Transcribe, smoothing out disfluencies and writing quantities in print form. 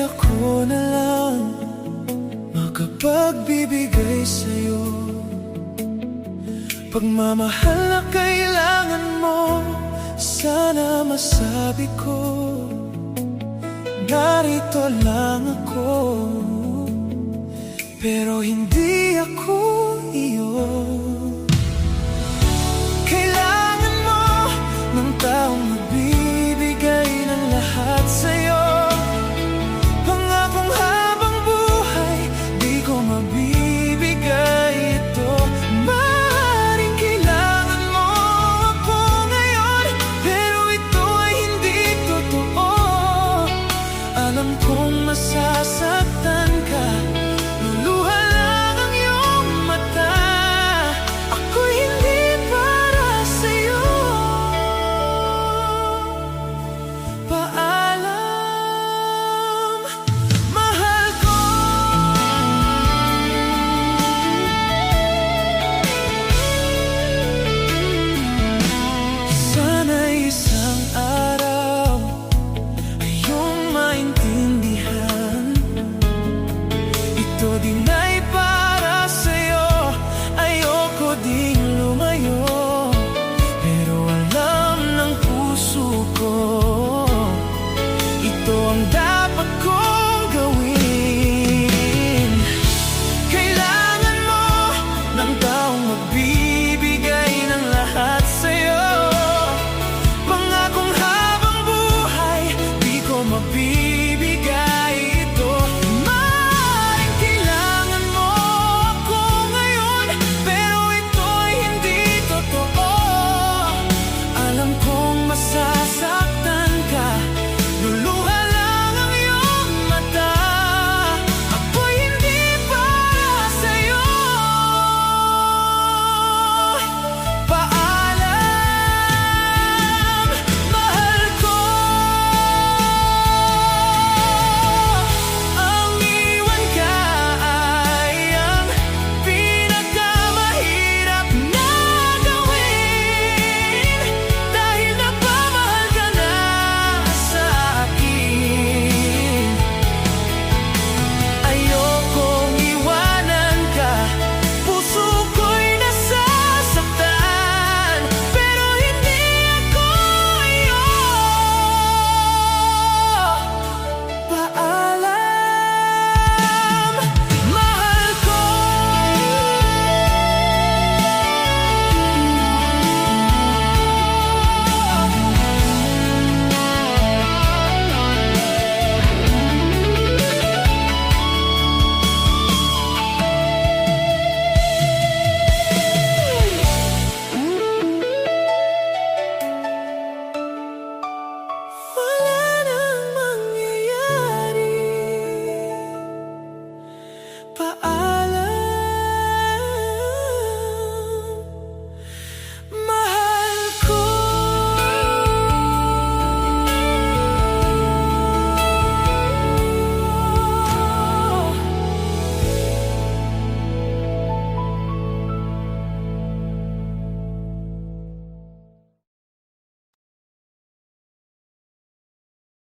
ako na lang makapagbibigay sa'yo. Pagmamahal na kailangan mo, sana masabi ko, narito lang ako. Pero hindi ako iyo. Kailangan mo ng taong magbibigay ng lahat sa'yo. Pangakong habang buhay, di ko mabibigay ito. Maaaring kailangan mo ako ngayon, pero ito ay hindi totoo. Alam kong masabi